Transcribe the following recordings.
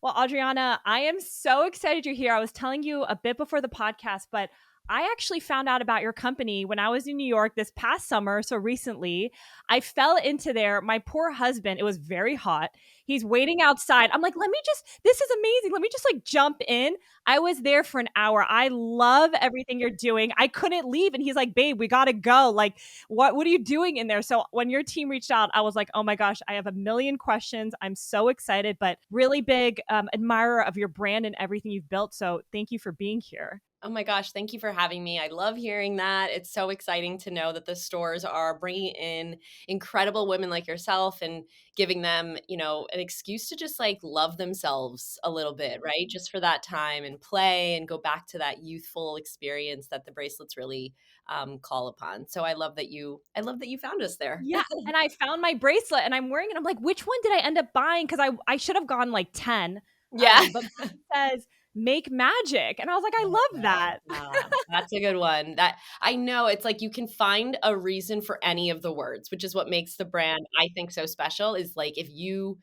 Well, Adriana, I am so excited you're here. I was telling you a bit before the podcast, but I actually found out about your company when I was in New York this past summer. So recently, I fell into there. My poor husband, it was very hot. He's waiting outside. I'm like, this is amazing. Let me just like jump in. I was there for an hour. I love everything you're doing. I couldn't leave. And he's like, babe, we got to go. Like, what are you doing in there? So when your team reached out, I was like, oh my gosh, I have a million questions. I'm so excited, but really big admirer of your brand and everything you've built. So thank you for being here. Oh my gosh, thank you for having me. I love hearing that. It's so exciting to know that the stores are bringing in incredible women like yourself and giving them, an excuse to just like love themselves a little bit, right? Just for that time and play and go back to that youthful experience that the bracelets really call upon. So I love that you found us there. Yeah. And I found my bracelet and I'm wearing it. I'm like, which one did I end up buying? Because I should have gone like 10. Yeah. But mine says make magic. And I was like, I Oh, love that. that's a good one. That I know it's like you can find a reason for any of the words, which is what makes the brand I think so special is like if you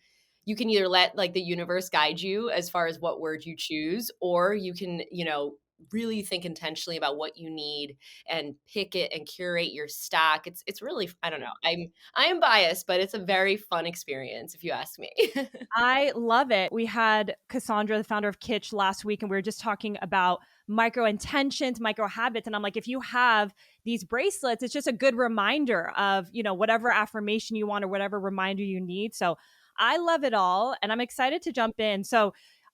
can either let like the universe guide you as far as what word you choose, or you can, really think intentionally about what you need and pick it and curate your stack. It's really I don't know. I am biased, but it's a very fun experience if you ask me. I love it. We had Cassandra, the founder of Kitsch, last week, and we were just talking about micro intentions, micro habits. And I'm like, if you have these bracelets, it's just a good reminder of, whatever affirmation you want or whatever reminder you need. So I love it all. And I'm excited to jump in. So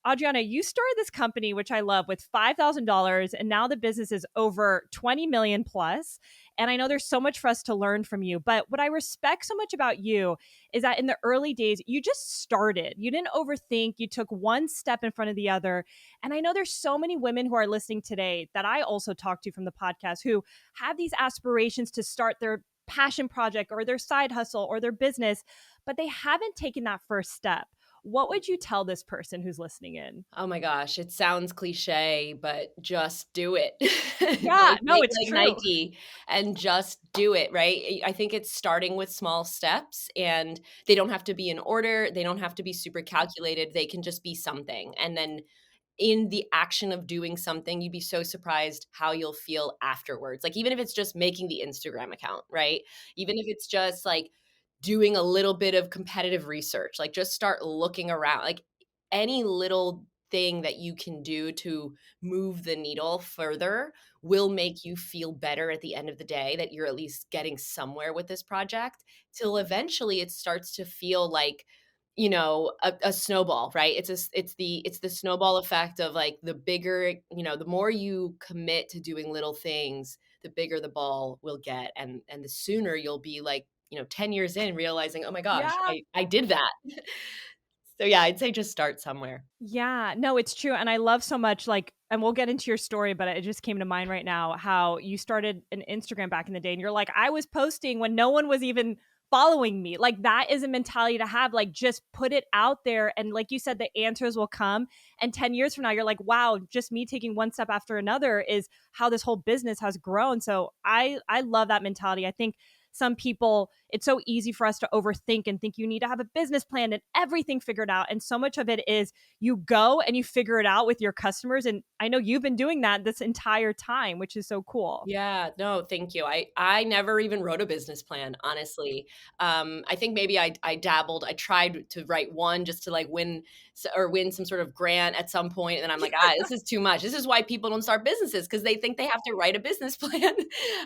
Adriana, you started this company, which I love, with $5,000, and now the business is over 20 million plus. And I know there's so much for us to learn from you. But what I respect so much about you is that in the early days, you just started. You didn't overthink. You took one step in front of the other. And I know there's so many women who are listening today that I also talk to from the podcast who have these aspirations to start their passion project or their side hustle or their business, but they haven't taken that first step. What would you tell this person who's listening in? Oh my gosh, it sounds cliche, but just do it. Yeah, Like no, make it's like true. Nike and just do it, right? I think it's starting with small steps and they don't have to be in order. They don't have to be super calculated. They can just be something. And then in the action of doing something, you'd be so surprised how you'll feel afterwards. Like even if it's just making the Instagram account, right? Even if it's just like doing a little bit of competitive research, like just start looking around. Like any little thing that you can do to move the needle further will make you feel better at the end of the day that you're at least getting somewhere with this project till eventually it starts to feel like a snowball, right? It's the snowball effect of like the bigger, the more you commit to doing little things, the bigger the ball will get, and the sooner you'll be like 10 years in realizing, oh my gosh, Yeah. I did that. So yeah, I'd say just start somewhere. Yeah, no, it's true. And I love so much, like, and we'll get into your story, but it just came to mind right now how you started an Instagram back in the day. And you're like, I was posting when no one was even following me. Like, that is a mentality to have. Like, just put it out there. And like you said, the answers will come. And 10 years from now, you're like, wow, just me taking one step after another is how this whole business has grown. So I love that mentality. I think some people, it's so easy for us to overthink and think you need to have a business plan and everything figured out. And so much of it is you go and you figure it out with your customers. And I know you've been doing that this entire time, which is so cool. Yeah, no, thank you. I never even wrote a business plan, honestly. I think maybe I dabbled. I tried to write one just to like win some sort of grant at some point, and then I'm like, this is too much. This is why people don't start businesses because they think they have to write a business plan.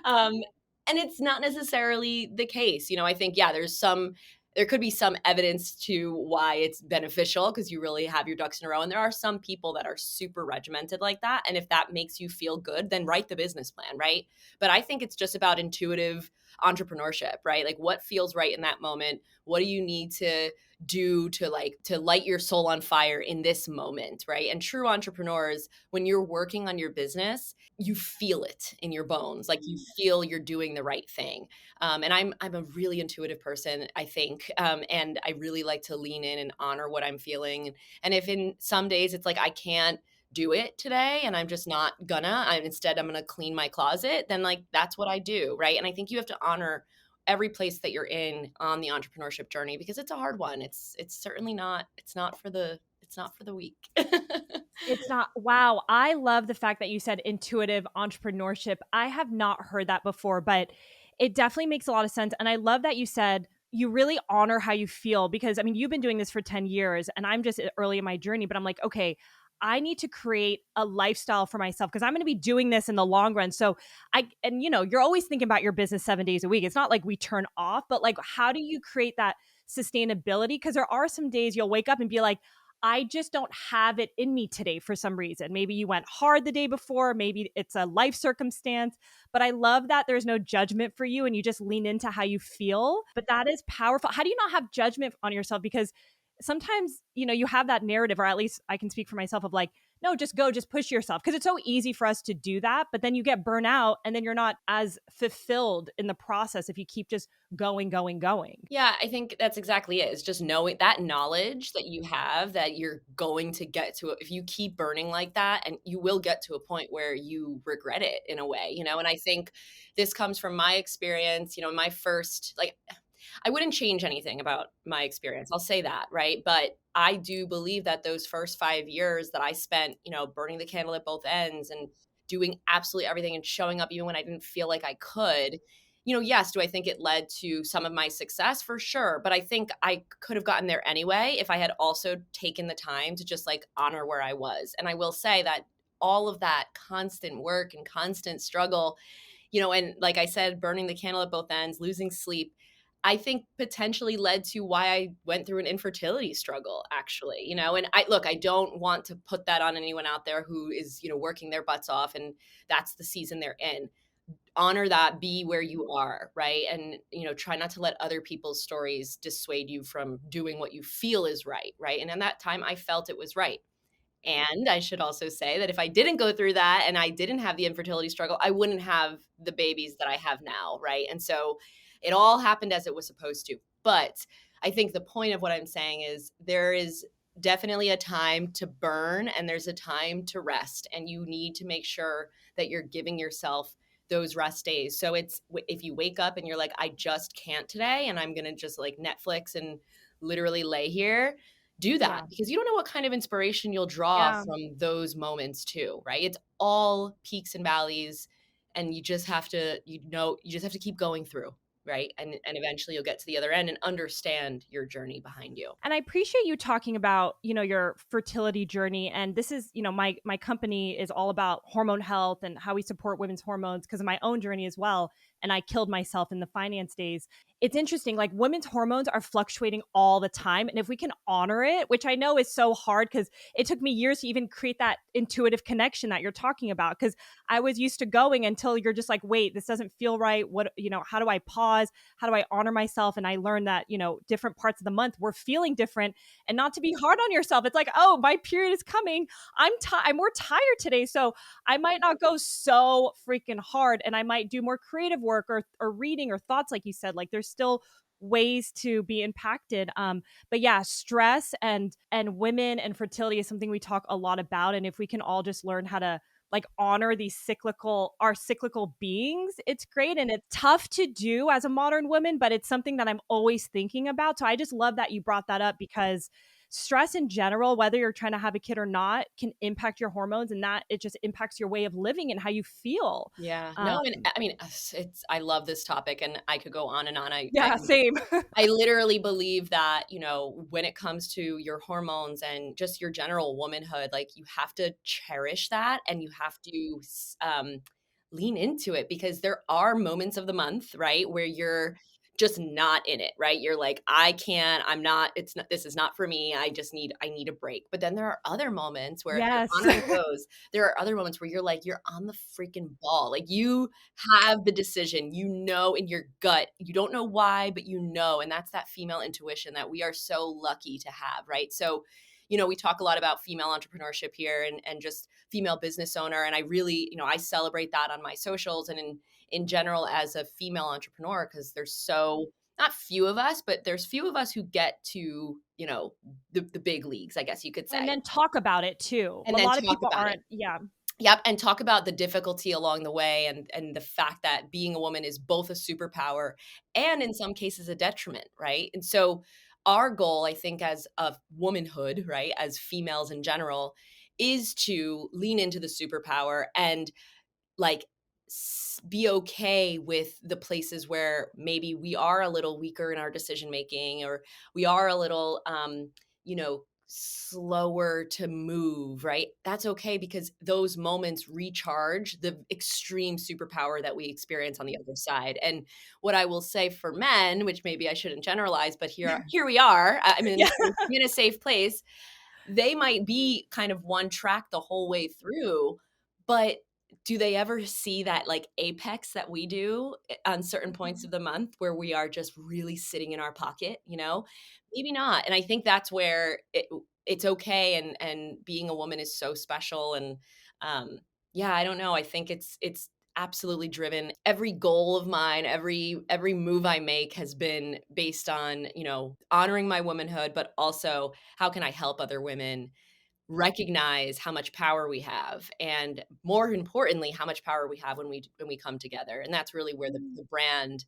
um, and it's not necessarily the case. I think yeah, there could be some evidence to why it's beneficial because you really have your ducks in a row. And there are some people that are super regimented like that. And if that makes you feel good, then write the business plan, right? But I think it's just about intuitive entrepreneurship, right? Like what feels right in that moment? What do you need to do to light your soul on fire in this moment, right? And true entrepreneurs, when you're working on your business, you feel it in your bones. Like you feel you're doing the right thing. And I'm a really intuitive person, I think, and I really like to lean in and honor what I'm feeling. And if in some days it's like I can't do it today, and I'm just not gonna, I'm gonna clean my closet, then like that's what I do, right? And I think you have to honor every place that you're in on the entrepreneurship journey because it's a hard one. It's certainly not. It's It's not for the weak. It's not. Wow. I love the fact that you said intuitive entrepreneurship. I have not heard that before, but it definitely makes a lot of sense. And I love that you said you really honor how you feel because I mean, you've been doing this for 10 years and I'm just early in my journey, but I'm like, okay, I need to create a lifestyle for myself because I'm going to be doing this in the long run. So and you're always thinking about your business 7 days a week. It's not like we turn off, but like, how do you create that sustainability? Because there are some days you'll wake up and be like, I just don't have it in me today for some reason. Maybe you went hard the day before, maybe it's a life circumstance, but I love that there's no judgment for you and you just lean into how you feel. But that is powerful. How do you not have judgment on yourself? Because sometimes, you have that narrative, or at least I can speak for myself of like, no, just go, just push yourself. Because it's so easy for us to do that. But then you get burnt out and then you're not as fulfilled in the process if you keep just going, going, going. Yeah, I think that's exactly it. It's just knowing that knowledge that you have that you're going to get to it. If you keep burning like that, and you will get to a point where you regret it in a way, and I think this comes from my experience, my first, like, I wouldn't change anything about my experience. I'll say that, right? But I do believe that those first 5 years that I spent, burning the candle at both ends and doing absolutely everything and showing up even when I didn't feel like I could, yes, do I think it led to some of my success? For sure. But I think I could have gotten there anyway if I had also taken the time to just like honor where I was. And I will say that all of that constant work and constant struggle, and like I said, burning the candle at both ends, losing sleep, I think potentially led to why I went through an infertility struggle, actually, and I don't want to put that on anyone out there who is, working their butts off and that's the season they're in. Honor that, be where you are, right? And, try not to let other people's stories dissuade you from doing what you feel is right, right? And in that time, I felt it was right. And I should also say that if I didn't go through that and I didn't have the infertility struggle, I wouldn't have the babies that I have now, right? And so it all happened as it was supposed to. But I think the point of what I'm saying is there is definitely a time to burn and there's a time to rest. And you need to make sure that you're giving yourself those rest days. So if you wake up and you're like, I just can't today, and I'm going to just like Netflix and literally lay here, do that Yeah. because you don't know what kind of inspiration you'll draw Yeah. from those moments too, right? It's all peaks and valleys and you just have to, you just have to keep going through, right? And eventually you'll get to the other end and understand your journey behind you. And I appreciate you talking about, your fertility journey. And this is, my company is all about hormone health and how we support women's hormones because of my own journey as well. And I killed myself in the finance days. It's interesting, like women's hormones are fluctuating all the time. And if we can honor it, which I know is so hard because it took me years to even create that intuitive connection that you're talking about. Because I was used to going until you're just like, wait, this doesn't feel right. What, how do I pause? How do I honor myself? And I learned that, different parts of the month we're feeling different and not to be hard on yourself. It's like, oh, my period is coming. I'm more tired today. So I might not go so freaking hard and I might do more creative work or reading or thoughts, like you said. Like there's still ways to be impacted. But yeah, stress and women and fertility is something we talk a lot about. And if we can all just learn how to like honor these cyclical beings, it's great. And it's tough to do as a modern woman, but it's something that I'm always thinking about. So I just love that you brought that up because stress in general, whether you're trying to have a kid or not, can impact your hormones and that it just impacts your way of living and how you feel. Yeah. um, No, and I mean, I love this topic and I could go on and on. yeah, same. I literally believe that, when it comes to your hormones and just your general womanhood, like you have to cherish that and you have to lean into it because there are moments of the month, right, where you're just not in it, right? You're like, I can't, I'm not, it's not, this is not for me. I need a break. But then there are other moments where if you're Yes. honoring those, there are other moments where you're like, you're on the freaking ball. Like you have the decision, in your gut. You don't know why, but and that's that female intuition that we are so lucky to have, right? So, we talk a lot about female entrepreneurship here and just female business owner. And I really, I celebrate that on my socials and in general as a female entrepreneur, because there's so not few of us, but there's few of us who get to, the big leagues, I guess you could And say, then talk about it too. and A then lot of talk people about it. aren't. Yeah. Yep, and talk about the difficulty along the way and the fact that being a woman is both a superpower and in some cases a detriment, right? And so our goal, I think, as a womanhood, right, as females in general, is to lean into the superpower and like be okay with the places where maybe we are a little weaker in our decision making, or we are a little slower to move, right? That's okay, because those moments recharge the extreme superpower that we experience on the other side. And what I will say for men, which maybe I shouldn't generalize, but here we are, I'm Yeah. in a safe place. They might be kind of one track the whole way through, but do they ever see that like apex that we do on certain points Mhm. of the month where we are just really sitting in our pocket, you know? Maybe not. And I think that's where it's okay, and being a woman is so special. And um yeah, I don't know. I think it's absolutely driven every goal of mine, every move I make has been based on, honoring my womanhood, but also how can I help other women recognize how much power we have, and more importantly, how much power we have when we come together. And that's really where Mm. the brand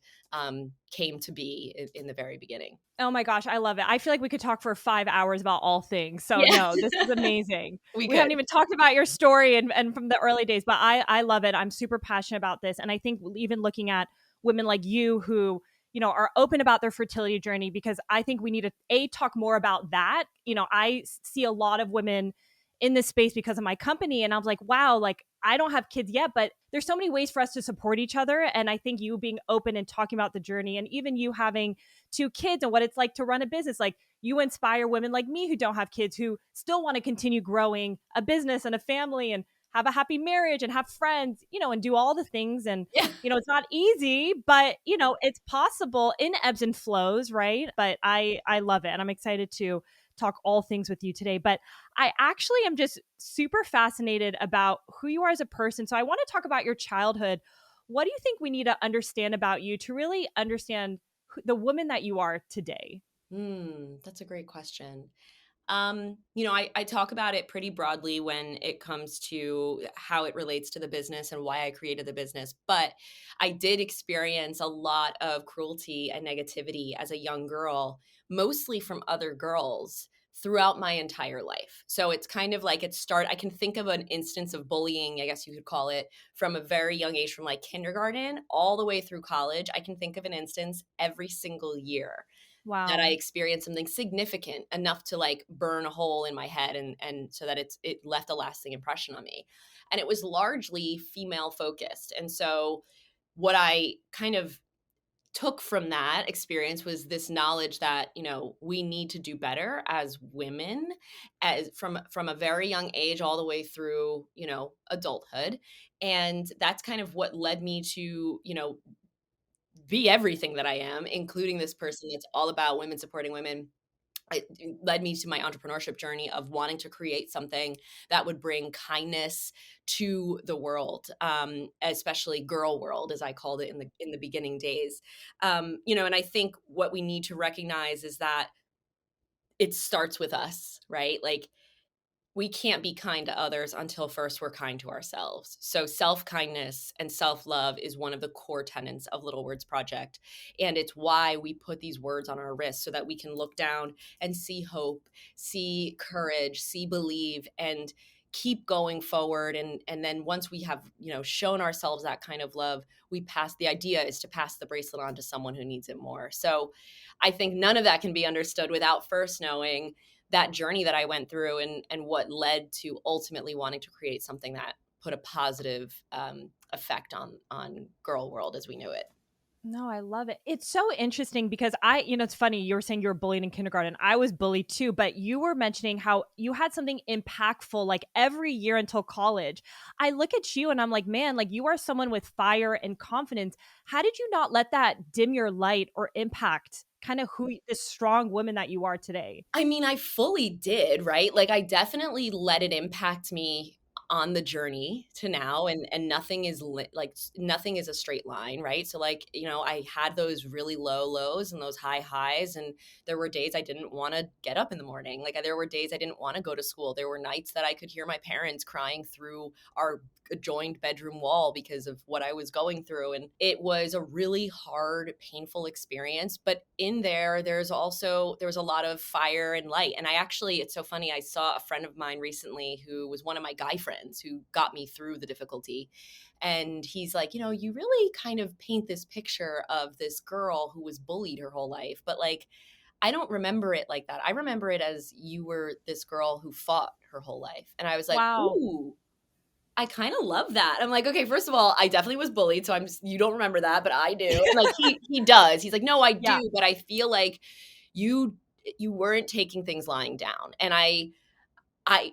came to be in the very beginning. Oh my gosh, I love it. I feel like we could talk for 5 hours about all things. So Yeah, no, this is amazing. we We could. haven't even talked about your story and from the early days, but I love it. I'm super passionate about this. And I think even looking at women like you who, are open about their fertility journey, because I think we need to talk more about that. I see a lot of women in this space because of my company, and I was like, wow, like I don't have kids yet, but there's so many ways for us to support each other. And I think you being open and talking about the journey, and even you having two kids and what it's like to run a business. Like you inspire women like me who don't have kids, who still want to continue growing a business and a family and have a happy marriage and have friends, and do all the things. And, Yeah. it's not easy, but, it's possible in ebbs and flows, right? But I love it. And I'm excited to talk all things with you today. But I actually am just super fascinated about who you are as a person. So I want to talk about your childhood. What do you think we need to understand about you to really understand the woman that you are today? That's a great question. I talk about it pretty broadly when it comes to how it relates to the business and why I created the business. But I did experience a lot of cruelty and negativity as a young girl, mostly from other girls throughout my entire life. So it's kind of like I can think of an instance of bullying, I guess you could call it, from a very young age, from like kindergarten all the way through college. I can think of an instance every single year that I Wow. experienced something significant enough to like burn a hole in my head, and so that it left a lasting impression on me. And it was largely female focused. And so what I kind of took from that experience was this knowledge that, we need to do better as women, as from a very young age all the way through, adulthood. And that's kind of what led me to, be everything that I am, including this person that's all about women supporting women. It led me to my entrepreneurship journey of wanting to create something that would bring kindness to the world, especially girl world, as I called it in the beginning days. And I think what we need to recognize is that it starts with us, right? Like we can't be kind to others until first we're kind to ourselves. So self-kindness and self-love is one of the core tenets of Little Words Project. And it's why we put these words on our wrists so that we can look down and see hope, see courage, see believe, and keep going forward. And then once we have, shown ourselves that kind of love, the idea is to pass the bracelet on to someone who needs it more. So I think none of that can be understood without first knowing that journey that I went through, and what led to ultimately wanting to create something that put a positive effect on girl world as we knew it. No, I love it. It's so interesting because it's funny. You were saying you were bullied in kindergarten. I was bullied too, but you were mentioning how you had something impactful like every year until college. I look at you and I'm like, man, like you are someone with fire and confidence. How did you not let that dim your light or impact kind of this strong woman that you are today? I mean, I fully did, right? Like I definitely let it impact me on the journey to now, and nothing is nothing is a straight line, right? So like, I had those really low lows and those high highs, and there were days I didn't want to get up in the morning. Like there were days I didn't want to go to school. There were nights that I could hear my parents crying through our adjoined bedroom wall because of what I was going through. And it was a really hard, painful experience. But in there was a lot of fire and light. And it's so funny. I saw a friend of mine recently who was one of my guy friends who got me through the difficulty. And he's like, you really kind of paint this picture of this girl who was bullied her whole life. But like, I don't remember it like that. I remember it as you were this girl who fought her whole life. And I was like, Wow. ooh, I kind of love that. I'm like, okay, first of all, I definitely was bullied, so you don't remember that, but I do. And like he does. He's like, no, I Yeah. do, but I feel like you weren't taking things lying down. And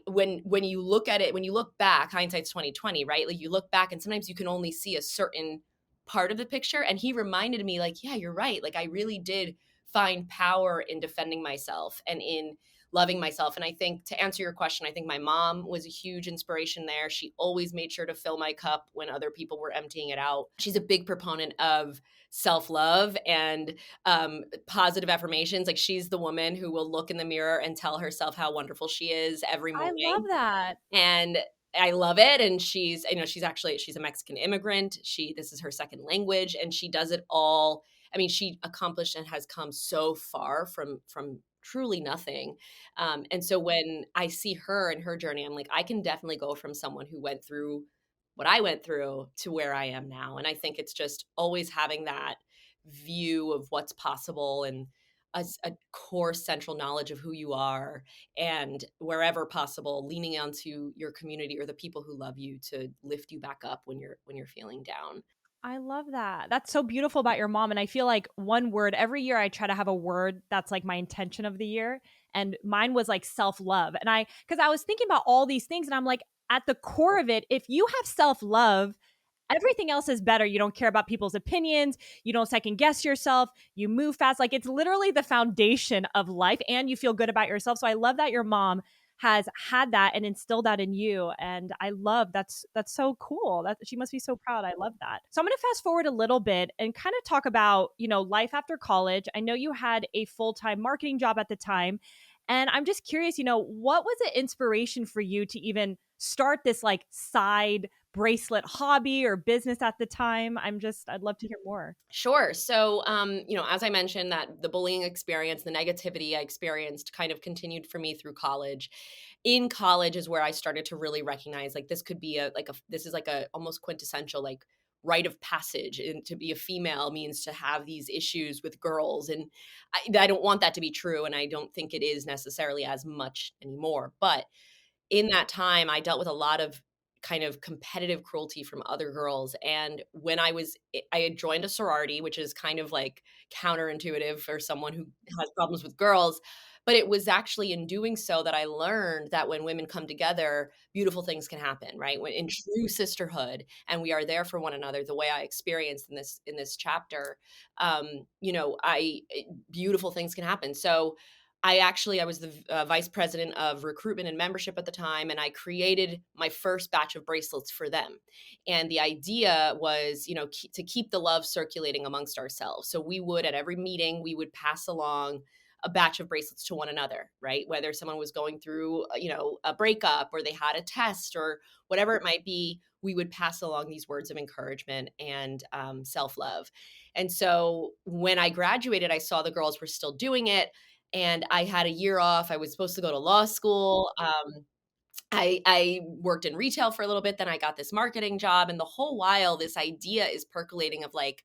when you look at it, when you look back, hindsight's 2020, right? Like you look back and sometimes you can only see a certain part of the picture. And he reminded me, like, yeah, you're right. Like I really did find power in defending myself and in loving myself. And I think, to answer your question, I think my mom was a huge inspiration there. She always made sure to fill my cup when other people were emptying it out. She's a big proponent of self-love and positive affirmations. Like she's the woman who will look in the mirror and tell herself how wonderful she is every I love morning. that. And I love it. And she's a Mexican immigrant. This is her second language, and she does it all. I mean, she accomplished and has come so far from truly nothing. And so when I see her and her journey, I'm like, I can definitely go from someone who went through what I went through to where I am now. And I think it's just always having that view of what's possible, and a core central knowledge of who you are, and wherever possible leaning onto your community or the people who love you to lift you back up when you're feeling down. I love that. That's so beautiful about your mom. And I feel like one word every year I try to have a word that's like my intention of the year. And mine was like self love. Because I was thinking about all these things and I'm like, at the core of it, if you have self love, everything else is better. You don't care about people's opinions. You don't second guess yourself. You move fast. Like it's literally the foundation of life and you feel good about yourself. So I love that your mom has had that and instilled that in you. And I love that's so cool. That she must be so proud. I love that. So I'm going to fast forward a little bit and kind of talk about, life after college. I know you had a full-time marketing job at the time. And I'm just curious, what was the inspiration for you to even start this like side bracelet hobby or business at the time? I'd love to hear more. Sure. So, as I mentioned, that the bullying experience, the negativity I experienced kind of continued for me through college. In college is where I started to really recognize like this could be this is like a almost quintessential like rite of passage, and to be a female means to have these issues with girls. And I don't want that to be true. And I don't think it is necessarily as much anymore. But in that time, I dealt with a lot of kind of competitive cruelty from other girls. And when I had joined a sorority, which is kind of like counterintuitive for someone who has problems with girls. But it was actually in doing so that I learned that when women come together, beautiful things can happen, right? When in true sisterhood, and we are there for one another, the way I experienced in this chapter, beautiful things can happen. So I was the vice president of recruitment and membership at the time, and I created my first batch of bracelets for them. And the idea was, to keep the love circulating amongst ourselves. So we would, at every meeting, we would pass along a batch of bracelets to one another, right? Whether someone was going through, a breakup or they had a test or whatever it might be, we would pass along these words of encouragement and self-love. And so when I graduated, I saw the girls were still doing it, and I had a year off. I was supposed to go to law school. I worked in retail for a little bit. Then I got this marketing job. And the whole while, this idea is percolating of like,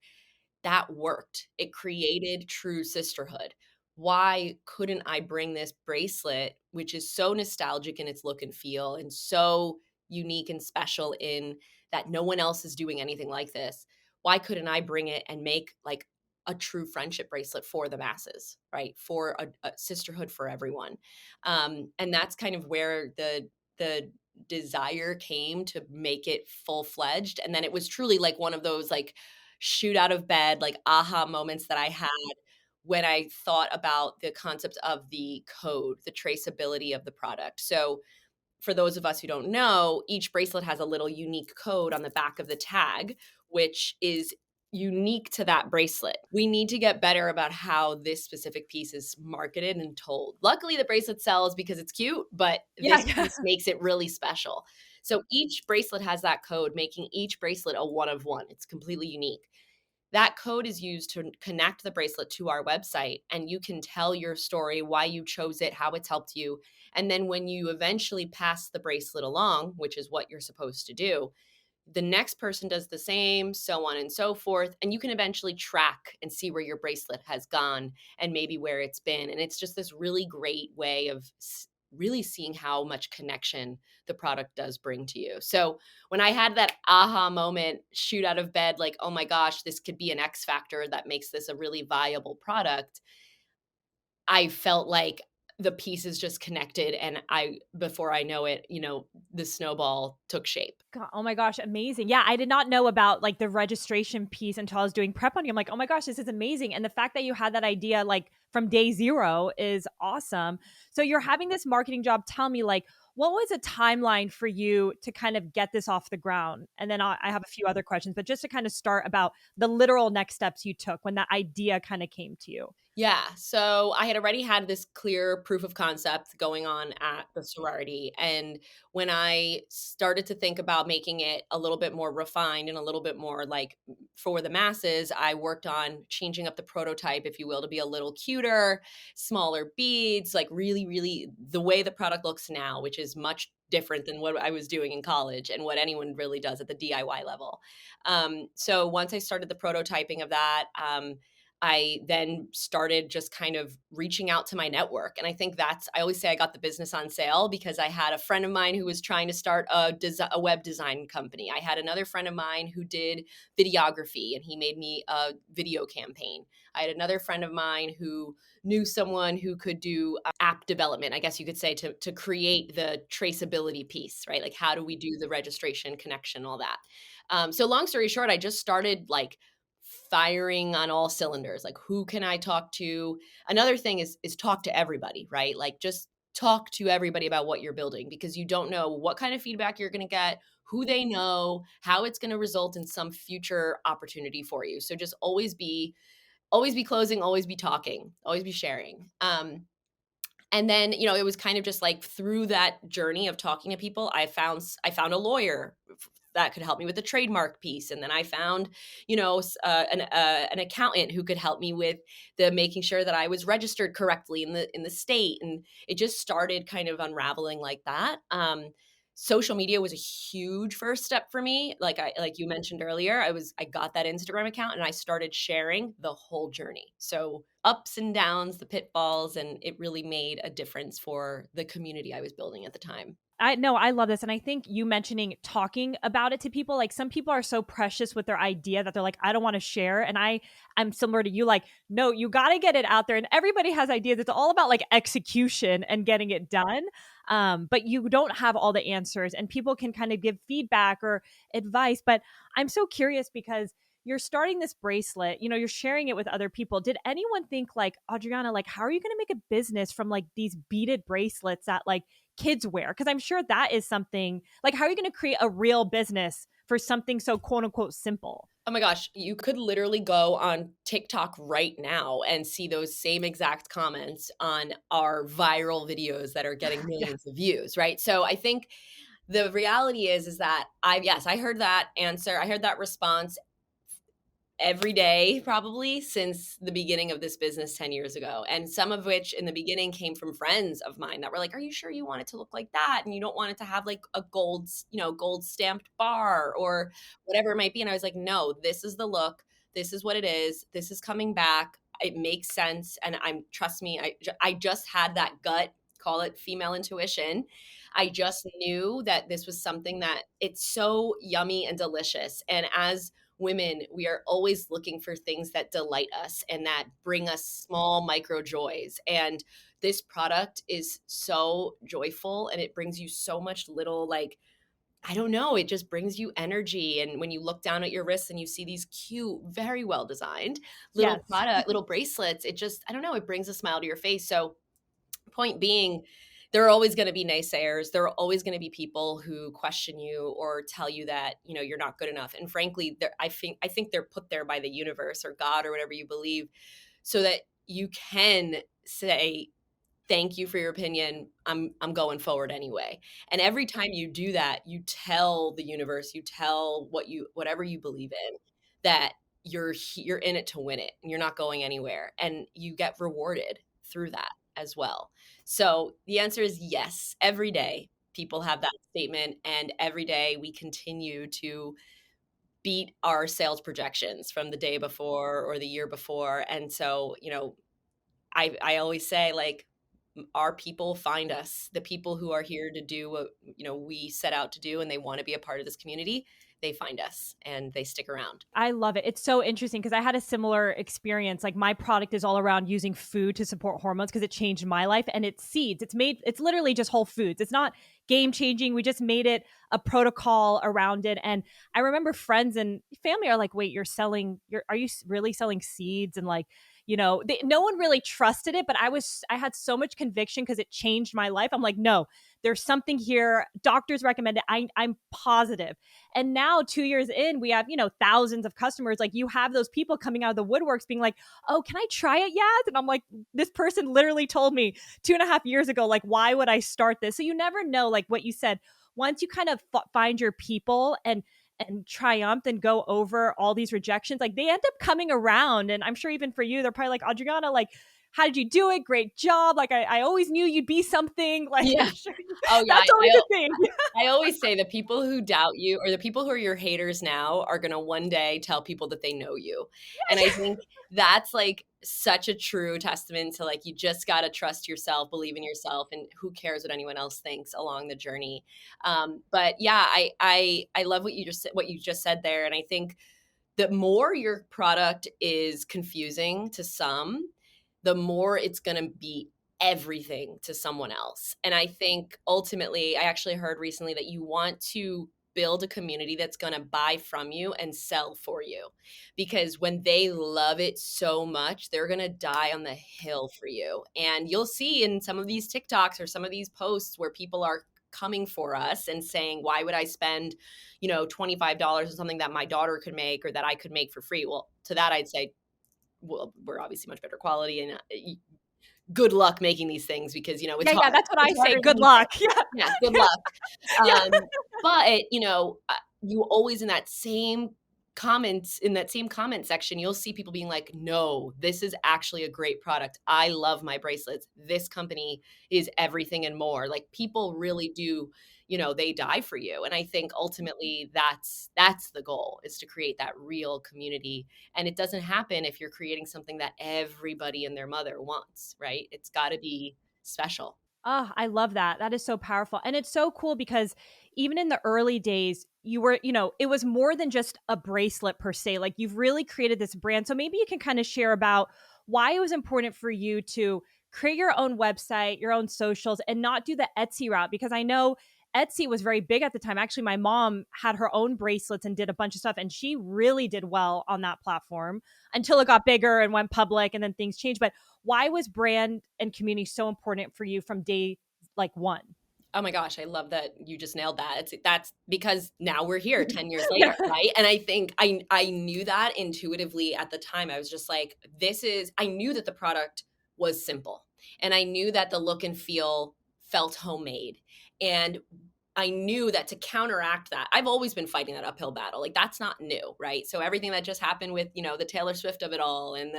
that worked. It created true sisterhood. Why couldn't I bring this bracelet, which is so nostalgic in its look and feel and so unique and special in that no one else is doing anything like this? Why couldn't I bring it and make like a true friendship bracelet for the masses, right? For a sisterhood for everyone. And that's kind of where the desire came to make it full fledged. And then it was truly like one of those like shoot out of bed, like aha moments that I had when I thought about the concept of the code, the traceability of the product. So for those of us who don't know, each bracelet has a little unique code on the back of the tag, which is unique to that bracelet. We need to get better about how this specific piece is marketed and told. Luckily, the bracelet sells because it's cute, but Yeah, this yeah. piece makes it really special. So each bracelet has that code, making each bracelet a one of one. It's completely unique. That code is used to connect the bracelet to our website, and you can tell your story, why you chose it, how it's helped you. And then when you eventually pass the bracelet along, which is what you're supposed to do, the next person does the same, so on and so forth. And you can eventually track and see where your bracelet has gone and maybe where it's been. And it's just this really great way of really seeing how much connection the product does bring to you. So when I had that aha moment, shoot out of bed, like, oh my gosh, this could be an X factor that makes this a really viable product, I felt like the pieces just connected. And before I know it, the snowball took shape. Oh my gosh, amazing. Yeah, I did not know about like the registration piece until I was doing prep on you. I'm like, oh my gosh, this is amazing. And the fact that you had that idea like from day zero is awesome. So you're having this marketing job. Tell me, like, what was a timeline for you to kind of get this off the ground? And then I have a few other questions, but just to kind of start about the literal next steps you took when that idea kind of came to you. Yeah. So I had already had this clear proof of concept going on at the sorority. And when I started to think about making it a little bit more refined and a little bit more like for the masses, I worked on changing up the prototype, if you will, to be a little cuter, smaller beads, like really, really the way the product looks now, which is much different than what I was doing in college and what anyone really does at the DIY level. So once I started the prototyping of that, I then started just kind of reaching out to my network. And I think I always say I got the business on sale because I had a friend of mine who was trying to start a web design company. I had another friend of mine who did videography and he made me a video campaign. I had another friend of mine who knew someone who could do app development, I guess you could say, to create the traceability piece, right? Like, how do we do the registration connection, all that. So long story short, I just started like firing on all cylinders. Like, who can I talk to? Another thing is talk to everybody, right? Like, just talk to everybody about what you're building because you don't know what kind of feedback you're going to get, who they know, how it's going to result in some future opportunity for you. So just always be closing, always be talking, always be sharing. And then, it was kind of just like through that journey of talking to people, I found a lawyer that could help me with the trademark piece, and then I found, an accountant who could help me with the making sure that I was registered correctly in the state, and it just started kind of unraveling like that. Social media was a huge first step for me. Like you mentioned earlier, I got that Instagram account and I started sharing the whole journey. So ups and downs, the pitfalls, and it really made a difference for the community I was building at the time. I know, I love this. And I think you mentioning talking about it to people, like some people are so precious with their idea that they're like, I don't want to share. And I'm similar to you, like, no, you got to get it out there. And everybody has ideas. It's all about like execution and getting it done. But you don't have all the answers and people can kind of give feedback or advice. But I'm so curious because you're starting this bracelet, you're sharing it with other people. Did anyone think like, Adriana, like, how are you going to make a business from like these beaded bracelets that like kids wear? Because I'm sure that is something like, how are you going to create a real business for something so quote unquote simple? Oh my gosh, you could literally go on TikTok right now and see those same exact comments on our viral videos that are getting Yeah. millions of views, right? So I think the reality is that I heard that answer. I heard that response every day probably since the beginning of this business 10 years ago, and some of which in the beginning came from friends of mine that were like, are you sure you want it to look like that and you don't want it to have like a gold stamped bar or whatever it might be? And I was like, no, this is the look, this is what it is, this is coming back, it makes sense. And trust me, I just had that gut, call it female intuition. I just knew that this was something that it's so yummy and delicious, and as women, we are always looking for things that delight us and that bring us small micro joys. And this product is so joyful and it brings you so much little, like, I don't know, it just brings you energy. And when you look down at your wrists and you see these cute, very well designed Yes. little bracelets, it just, I don't know, it brings a smile to your face. So, point being, there are always going to be naysayers. There are always going to be people who question you or tell you that, you're not good enough. And frankly, I think they're put there by the universe or God or whatever you believe, so that you can say, thank you for your opinion. I'm going forward anyway. And every time you do that, you tell the universe, you tell whatever you believe in, that you're in it to win it and you're not going anywhere, and you get rewarded through that as well. So the answer is yes. Every day people have that statement, and every day we continue to beat our sales projections from the day before or the year before. And so, I always say, like, our people find us. The people who are here to do what, we set out to do, and they want to be a part of this community, they find us and they stick around. I love it. It's so interesting because I had a similar experience. Like my product is all around using food to support hormones because it changed my life, and it's seeds. It's literally just whole foods. It's not game changing. We just made it a protocol around it. And I remember friends and family are like, wait, are you really selling seeds? And like, no one really trusted it, but I had so much conviction because it changed my life. I'm like, no, there's something here. Doctors recommend it. I'm positive. And now 2 years in, we have, thousands of customers. Like you have those people coming out of the woodworks being like, oh, can I try it yet? And I'm like, this person literally told me 2.5 years ago, like, why would I start this? So you never know, like what you said, once you kind of find your people and triumph and go over all these rejections, like they end up coming around. And I'm sure even for you, they're probably like, Adriana, like, how did you do it? Great job. Like I always knew you'd be something. Like Yeah. I'm sure Oh yeah. that's always a thing. I always say the people who doubt you, or the people who are your haters now, are going to one day tell people that they know you. And I think that's like such a true testament to, like, you just got to trust yourself, believe in yourself, and who cares what anyone else thinks along the journey. But yeah, I love what you just said there. And I think the more your product is confusing to some, the more it's going to be everything to someone else. And I think ultimately, I actually heard recently that you want to build a community that's going to buy from you and sell for you. Because when they love it so much, they're going to die on the hill for you. And you'll see in some of these TikToks or some of these posts where people are coming for us and saying, why would I spend, $25 on something that my daughter could make or that I could make for free? Well, to that, I'd say, well, we're obviously much better quality, and good luck making these things, because, it's Yeah, yeah, hard. that's what I It's say. harder than Good you think. luck. Yeah. Yeah, good luck. Yeah. But, you always in that same comment section, you'll see people being like, no, this is actually a great product. I love my bracelets. This company is everything and more. Like, people really do, they die for you. And I think ultimately that's the goal, is to create that real community. And it doesn't happen if you're creating something that everybody and their mother wants, right? It's got to be special. Oh, I love that. That is so powerful. And it's so cool because even in the early days, it was more than just a bracelet per se. Like you've really created this brand. So maybe you can kind of share about why it was important for you to create your own website, your own socials, and not do the Etsy route. Because I know Etsy was very big at the time. Actually, my mom had her own bracelets and did a bunch of stuff, and she really did well on that platform until it got bigger and went public, and then things changed. But why was brand and community so important for you from day like one? Oh my gosh, I love that you just nailed that. That's because now we're here 10 years Yeah. later, right? And I think I knew that intuitively at the time. I was just like, I knew that the product was simple, and I knew that the look and feel felt homemade. And I knew that to counteract that, I've always been fighting that uphill battle. Like, that's not new, right? So everything that just happened with, the Taylor Swift of it all, and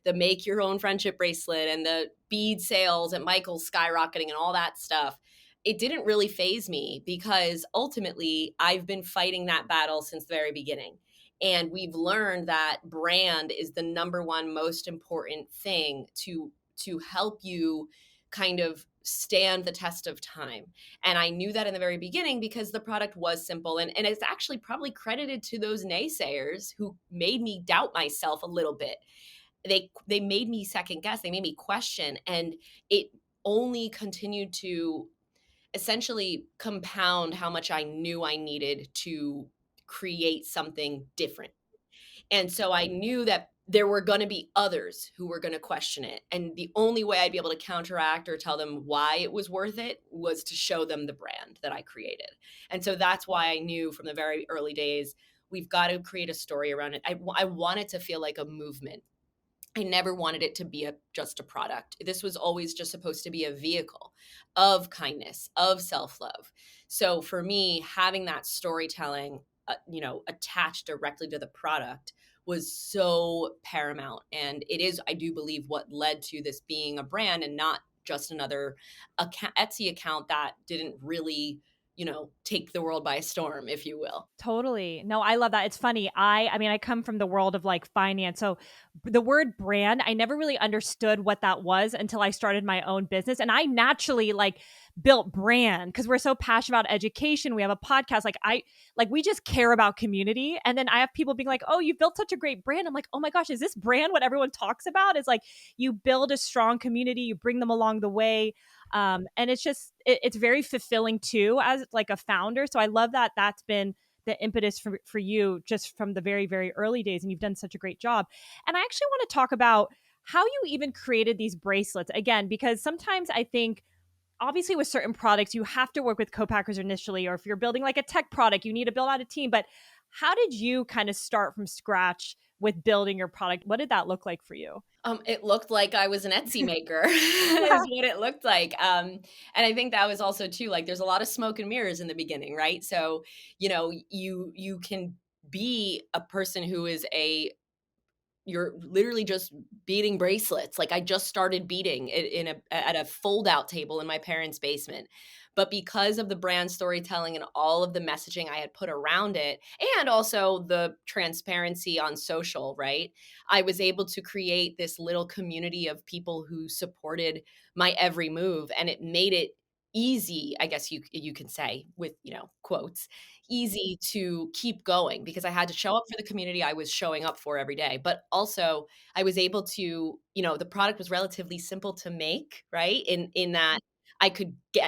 the make your own friendship bracelet, and the bead sales at Michael's skyrocketing, and all that stuff, it didn't really phase me, because ultimately I've been fighting that battle since the very beginning. And we've learned that brand is the number one most important thing to help you kind of stand the test of time. And I knew that in the very beginning because the product was simple. And it's actually probably credited to those naysayers who made me doubt myself a little bit. They made me second guess, they made me question, and it only continued to essentially compound how much I knew I needed to create something different. And so I knew that there were going to be others who were going to question it. And the only way I'd be able to counteract or tell them why it was worth it was to show them the brand that I created. And so that's why I knew from the very early days, we've got to create a story around it. I want it to feel like a movement. I never wanted it to be just a product. This was always just supposed to be a vehicle of kindness, of self-love. So for me, having that storytelling, attached directly to the product was so paramount. And it is, I do believe, what led to this being a brand and not just another Etsy account that didn't really, take the world by storm, if you will. Totally. No, I love that. It's funny. I mean, I come from the world of like finance. So the word brand, I never really understood what that was until I started my own business. And I naturally like built brand because we're so passionate about education. We have a podcast. We just care about community. And then I have people being like, oh, you built such a great brand. I'm like, oh my gosh, is this brand what everyone talks about? It's like you build a strong community, you bring them along the way. And it's very fulfilling too as like a founder. So I love that that's been the impetus for you just from the very, very early days. And you've done such a great job. And I actually want to talk about how you even created these bracelets again, because sometimes I think obviously with certain products, you have to work with co-packers initially, or if you're building like a tech product, you need to build out a team. But how did you kind of start from scratch with building your product? What did that look like for you? It looked like I was an Etsy maker is what it looked like. And I think that was also too, like, there's a lot of smoke and mirrors in the beginning, right? So, you can be a person who is you're literally just beading bracelets. Like I just started beading at a fold out table in my parents' basement. But because of the brand storytelling and all of the messaging I had put around it, and also the transparency on social, right? I was able to create this little community of people who supported my every move, and it made it easy, I guess you can say, with, quotes, easy to keep going because I had to show up for the community I was showing up for every day. But also I was able to, the product was relatively simple to make, right? In that I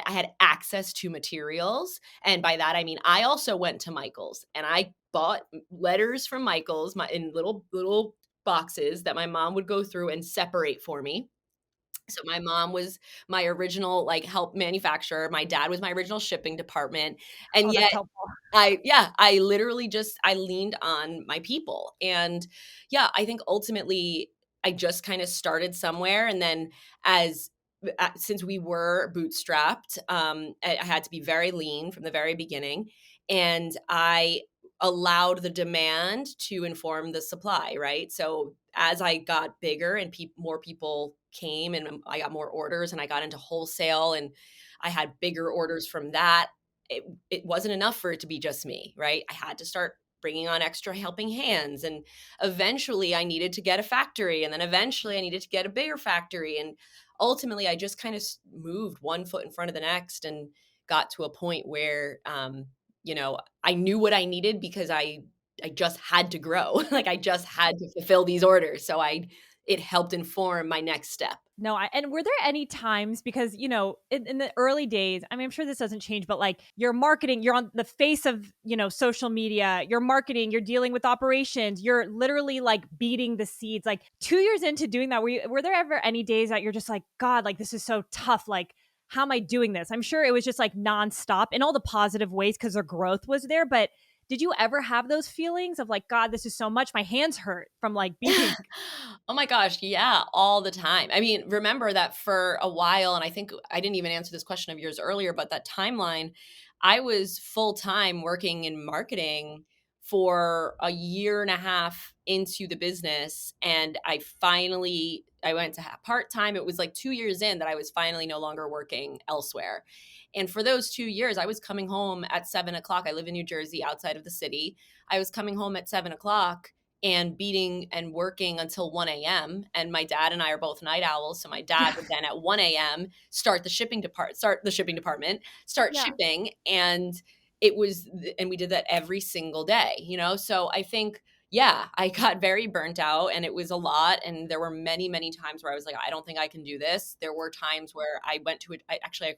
had access to materials. And by that I mean I also went to Michael's and I bought letters from Michael's in little boxes that my mom would go through and separate for me. So my mom was my original like help manufacturer. My dad was my original shipping department. And Oh, that's yet helpful. I literally I leaned on my people. And yeah, I think ultimately I just kind of started somewhere. And then as since we were bootstrapped, I had to be very lean from the very beginning. And I allowed the demand to inform the supply, right? So as I got bigger and more people came and I got more orders and I got into wholesale and I had bigger orders from that, it wasn't enough for it to be just me, right? I had to start bringing on extra helping hands. And eventually I needed to get a factory. And then eventually I needed to get a bigger factory. And ultimately I just kind of moved one foot in front of the next and got to a point where, I knew what I needed because I just had to grow. Like I just had to fulfill these orders. So it helped inform my next step. No, and were there any times because in the early days, I mean, I'm sure this doesn't change, but like you're marketing, you're on the face of social media, you're marketing, you're dealing with operations, you're literally like beating the seeds. Like 2 years into doing that, were there ever any days that you're just like, God, like this is so tough, like how am I doing this? I'm sure it was just like nonstop in all the positive ways because their growth was there, but did you ever have those feelings of like, God, this is so much, my hands hurt from like beating? Oh my gosh, yeah, all the time. I mean, remember that for a while, and I think I didn't even answer this question of yours earlier, but that timeline, I was full time working in marketing for a year and a half into the business. And I went to part time. It was like 2 years in that I was finally no longer working elsewhere. And for those 2 years, I was coming home at 7 o'clock. I live in New Jersey outside of the city. I was coming home at 7 o'clock and beating and working until 1 a.m. And my dad and I are both night owls. So my dad would then at 1 a.m. start the shipping department, start Yeah. shipping. And and we did that every single day, So I think, yeah, I got very burnt out and it was a lot. And there were many, many times where I was like, I don't think I can do this. There were times where I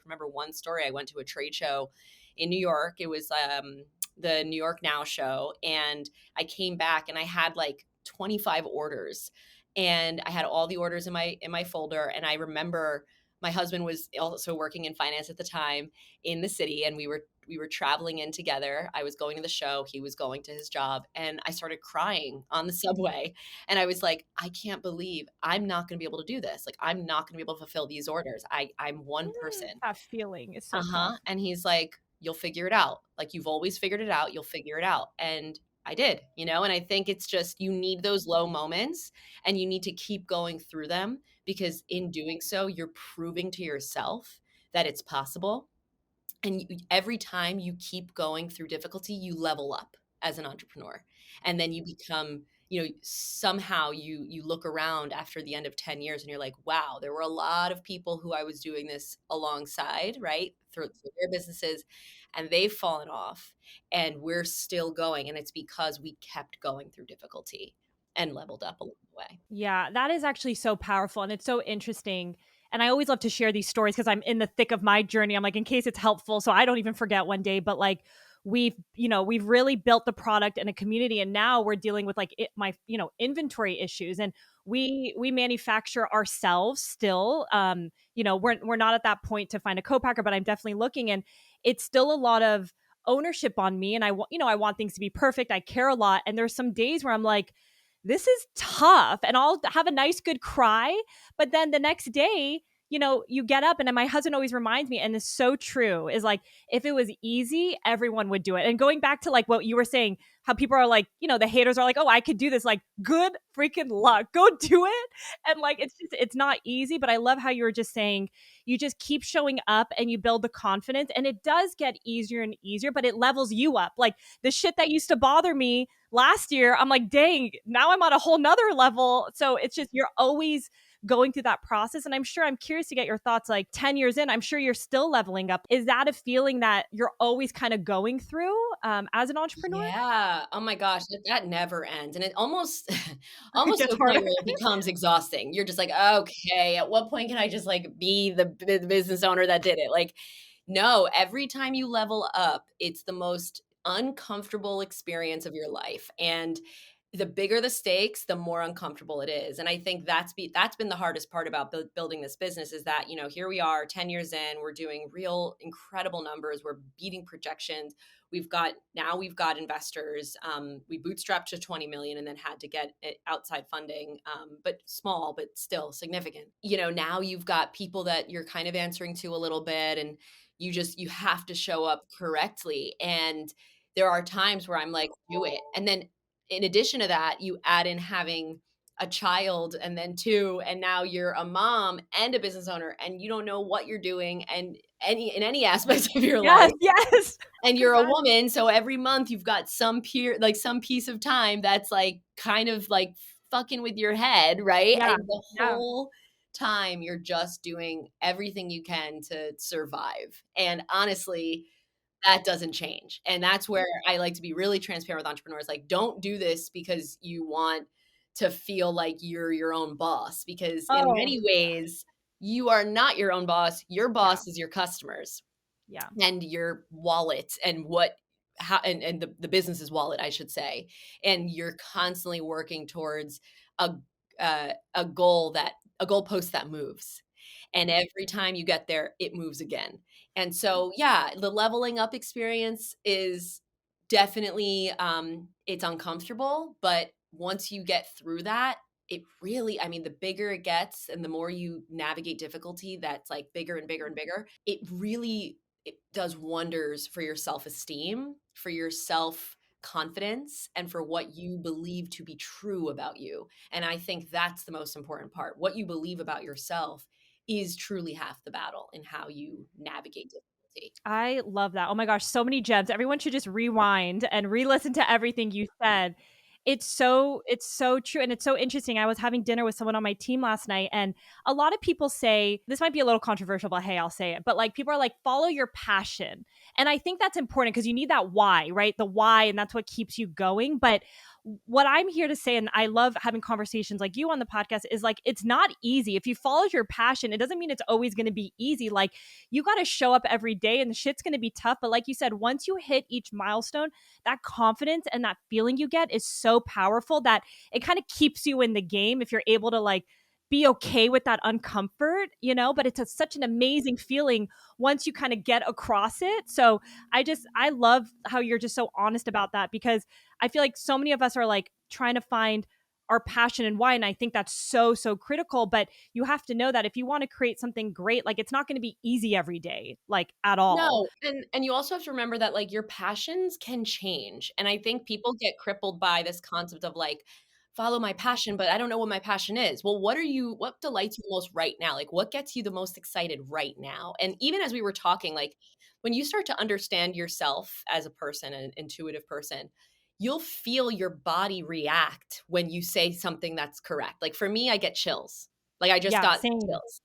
remember one story. I went to a trade show in New York. It was the New York Now show. And I came back and I had like 25 orders, and I had all the orders in my folder. And I remember my husband was also working in finance at the time in the city, and we were traveling in together. I was going to the show, he was going to his job, and I started crying on the subway. And I was like, I can't believe I'm not going to be able to do this. Like, I'm not going to be able to fulfill these orders. I'm one person. That feeling is so Uh-huh. powerful. And he's like, "You'll figure it out. Like, you've always figured it out. You'll figure it out." And I did, you know? And I think it's just you need those low moments and you need to keep going through them, because in doing so, you're proving to yourself that it's possible. And every time you keep going through difficulty, you level up as an entrepreneur. And then you become, you know, somehow you look around after the end of 10 years and you're like, wow, there were a lot of people who I was doing this alongside, right? Through their businesses, and they've fallen off and we're still going. And it's because we kept going through difficulty and leveled up along the way. Yeah, that is actually so powerful and it's so interesting. And I always love to share these stories because I'm in the thick of my journey. I'm like, in case it's helpful, so I don't even forget one day. But like, we've really built the product and a community, and now we're dealing with like inventory issues, and we manufacture ourselves still. We're not at that point to find a co-packer, but I'm definitely looking, and it's still a lot of ownership on me. And I want things to be perfect. I care a lot, and there's some days where I'm like, this is tough, and I'll have a nice good cry, but then the next day, you get up, and then my husband always reminds me, and it's so true, is like, if it was easy, everyone would do it. And going back to like what you were saying, how people are like, the haters are like, oh, I could do this, like, good freaking luck, go do it. And like, it's not easy, but I love how you were just saying, you just keep showing up and you build the confidence, and it does get easier and easier, but it levels you up. Like, the shit that used to bother me last year, I'm like, dang, now I'm on a whole nother level. So it's just, you're always going through that process. And I'm curious to get your thoughts, like 10 years in, I'm sure you're still leveling up. Is that a feeling that you're always kind of going through as an entrepreneur? Yeah. Oh my gosh, that never ends. And it almost It almost to gets a point harder. where it becomes exhausting. You're just like, "Okay, at what point can I just like be the business owner that did it?" Like, no, every time you level up, it's the most uncomfortable experience of your life. And the bigger the stakes, the more uncomfortable it is. And I think that's been the hardest part about building this business, is that, here we are 10 years in, we're doing real incredible numbers, we're beating projections. We've got investors. We bootstrapped to 20 million and then had to get outside funding, but small, but still significant. Now you've got people that you're kind of answering to a little bit, and you have to show up correctly. And there are times where I'm like, do it. And then in addition to that, you add in having a child, and then two, and now you're a mom and a business owner, and you don't know what you're doing and in any aspect of your life. Yes, yes. And you're a Imagine. woman, so every month you've got some piece of time that's like kind of like fucking with your head, right? Yeah, And the yeah. whole time you're just doing everything you can to survive. And honestly, that doesn't change. And that's where I like to be really transparent with entrepreneurs. Like, don't do this because you want to feel like you're your own boss, because in Oh, many ways, you are not your own boss. Your yeah, boss is your customers yeah. and your wallet, and and the business's wallet, I should say. And you're constantly working towards a a goalpost that moves. And every time you get there, it moves again. And so, yeah, the leveling up experience is definitely, it's uncomfortable, but once you get through that, it really, I mean, the bigger it gets and the more you navigate difficulty that's like bigger and bigger and bigger, it does wonders for your self-esteem, for your self-confidence, and for what you believe to be true about you. And I think that's the most important part. What you believe about yourself is truly half the battle in how you navigate difficulty. I love that. Oh my gosh, so many gems. Everyone should just rewind and re-listen to everything you said. It's so true, and it's so interesting. I was having dinner with someone on my team last night, and a lot of people say, this might be a little controversial, but hey, I'll say it. But like, people are like, follow your passion. And I think that's important because you need that why, right? The why, and that's what keeps you going. But what I'm here to say, and I love having conversations like you on the podcast, is like, it's not easy. If you follow your passion, it doesn't mean it's always going to be easy. Like, you got to show up every day and the shit's going to be tough. But like you said, once you hit each milestone, that confidence and that feeling you get is so powerful that it kind of keeps you in the game if you're able to like be okay with that uncomfort, but it's such an amazing feeling once you kind of get across it. So I love how you're just so honest about that, because I feel like so many of us are like trying to find our passion and why. And I think that's so, so critical. But you have to know that if you want to create something great, like, it's not going to be easy every day, like, at all. No, and you also have to remember that, like, your passions can change, and I think people get crippled by this concept of, like, "Follow my passion, but I don't know what my passion is." Well, what delights you most right now? Like, what gets you the most excited right now? And even as we were talking, like, when you start to understand yourself as a person, an intuitive person, you'll feel your body react when you say something that's correct. Like, for me, I get chills. Like, I just Yeah, got same. chills.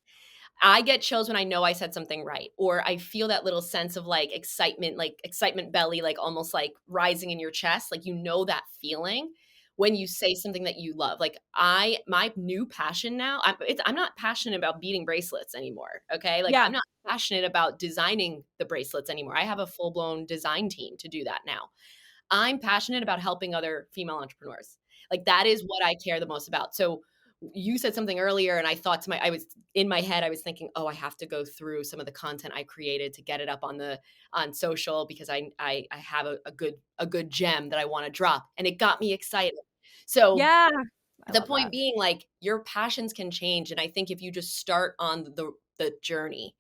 I get chills when I know I said something right, or I feel that little sense of like excitement belly, like almost like rising in your chest. Like, that feeling when you say something that you love. Like, my new passion now, I'm not passionate about beating bracelets anymore. Okay. Like, Yeah. I'm not passionate about designing the bracelets anymore. I have a full blown design team to do that now. I'm passionate about helping other female entrepreneurs. Like, that is what I care the most about. So you said something earlier and I was in my head, I was thinking, "Oh, I have to go through some of the content I created to get it up on social because I have a good gem that I want to drop." And it got me excited. So Yeah. I the love point that. being, like, your passions can change, and I think if you just start on the journey,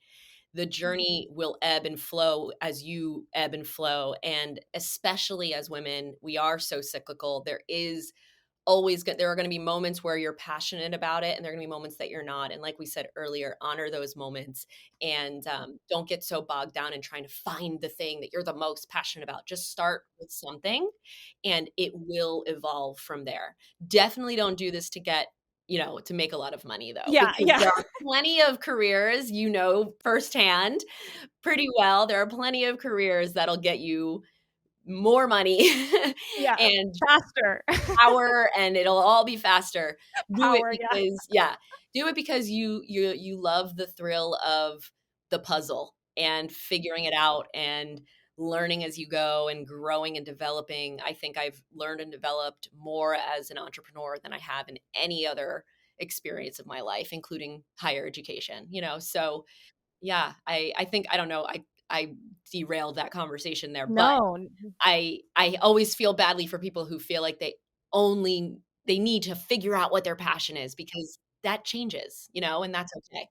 the journey will ebb and flow as you ebb and flow. And especially as women, we are so cyclical. There are going to be moments where you're passionate about it, and there are going to be moments that you're not. And like we said earlier, honor those moments, and don't get so bogged down in trying to find the thing that you're the most passionate about. Just start with something, and it will evolve from there. Definitely don't do this to to make a lot of money, though, Yeah. because Yeah. there are plenty of careers, firsthand pretty well. There are plenty of careers that'll get you more money Yeah. and Faster. power, and it'll all be faster. Do it Power. Yeah. because yeah, do it because you love the thrill of the puzzle and figuring it out and learning as you go and growing and developing. I think I've learned and developed more as an entrepreneur than I have in any other experience of my life, including higher education. So yeah, I think I don't know, I derailed that conversation there, but No. I always feel badly for people who feel like only they need to figure out what their passion is, because that changes, and that's okay.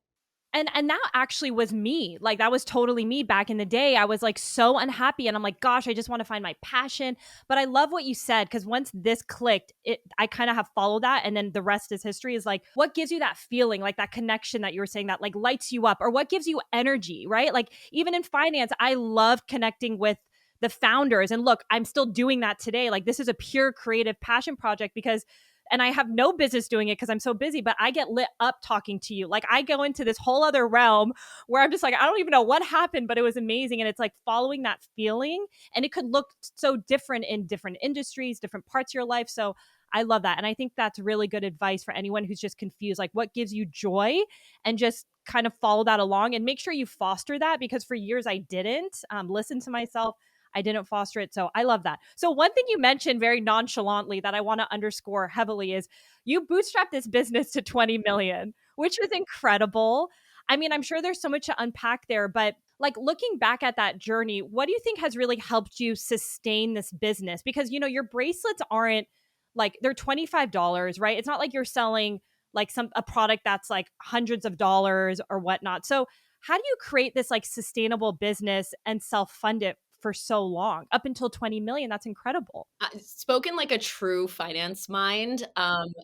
And that actually was me. Like, that was totally me back in the day. I was like so unhappy and I'm like, gosh, I just want to find my passion. But I love what you said, because once this clicked, I kind of have followed that, and then the rest is history. Is like, what gives you that feeling, like that connection that you were saying that like lights you up, or what gives you energy, right? Like, even in finance, I love connecting with the founders. And look, I'm still doing that today. Like, this is a pure creative passion project, because and I have no business doing it because I'm so busy, but I get lit up talking to you. Like, I go into this whole other realm where I'm just like, I don't even know what happened, but it was amazing. And it's like following that feeling, and it could look so different in different industries, different parts of your life. So I love that. And I think that's really good advice for anyone who's just confused, like, what gives you joy, and just kind of follow that along and make sure you foster that, because for years I didn't listen to myself. I didn't foster it. So I love that. So one thing you mentioned very nonchalantly that I want to underscore heavily is you bootstrapped this business to 20 million, which was incredible. I mean, I'm sure there's so much to unpack there, but like, looking back at that journey, what do you think has really helped you sustain this business? Because, your bracelets aren't like, they're $25, right? It's not like you're selling like a product that's like hundreds of dollars or whatnot. So how do you create this like sustainable business and self-fund it for so long, up until 20 million? That's incredible. Spoken like a true finance mind.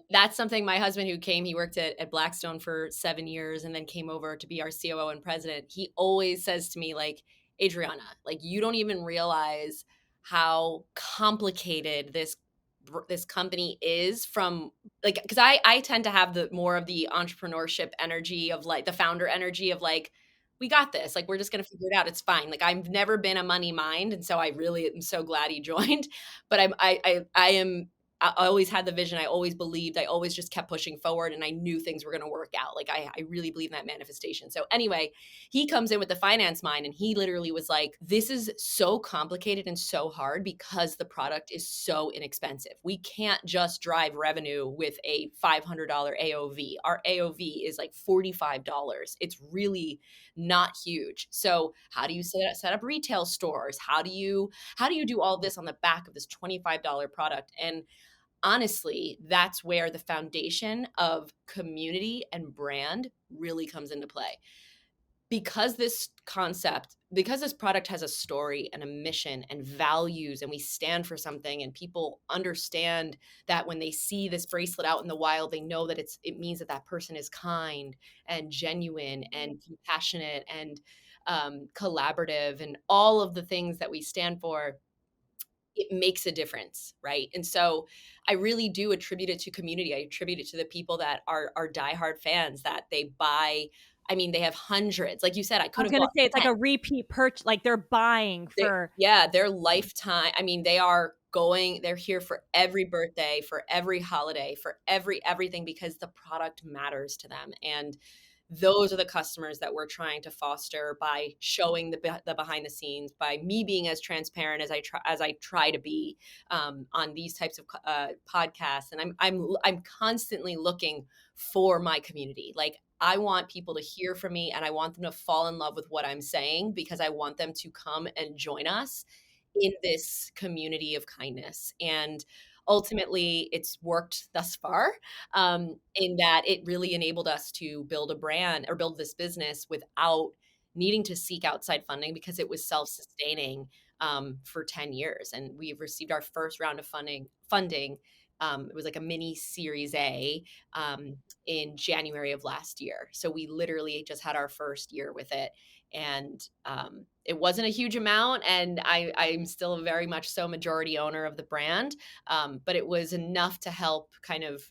That's something my husband, he worked at Blackstone for 7 years and then came over to be our COO and president. He always says to me, like, Adriana, like, you don't even realize how complicated this company is, from like, because I tend to have the more of the entrepreneurship energy of, like, the founder energy of, like, we got this, like, we're just gonna figure it out, it's fine. Like, I've never been a money mind, and so I really am so glad he joined. But I am I always had the vision. I always believed. I always just kept pushing forward, and I knew things were going to work out. Like I really believe in that manifestation. So anyway, he comes in with the finance mind, and he literally was like, "This is so complicated and so hard because the product is so inexpensive. We can't just drive revenue with a $500 AOV. Our AOV is like $45. It's really not huge. So how do you set up retail stores? How do you do all this on the back of this $25 product?" And honestly, that's where the foundation of community and brand really comes into play. Because this product has a story and a mission and values, and we stand for something, and people understand that when they see this bracelet out in the wild, they know that it means that that person is kind and genuine and compassionate and collaborative, and all of the things that we stand for, it makes a difference, right? And so I really do attribute it to community. I attribute it to the people that are diehard fans, that they buy. I mean, they have hundreds. Like you said, I I could was have gonna bought say it's like 10. a repeat purchase, like they're buying for. Yeah, their lifetime. I mean, they're here for every birthday, for every holiday, for everything, because the product matters to them. And those are the customers that we're trying to foster by showing the behind the scenes, by me being as transparent as I try to be on these types of podcasts. And I'm constantly looking for my community. Like, I want people to hear from me, and I want them to fall in love with what I'm saying, because I want them to come and join us in this community of kindness. And ultimately, it's worked thus far, in that it really enabled us to build a brand or build this business without needing to seek outside funding, because it was self-sustaining for 10 years. And we've received our first round of funding. It was like a mini Series A, in January of last year. So we literally just had our first year with it. And it wasn't a huge amount. And I'm still very much so majority owner of the brand. But it was enough to help kind of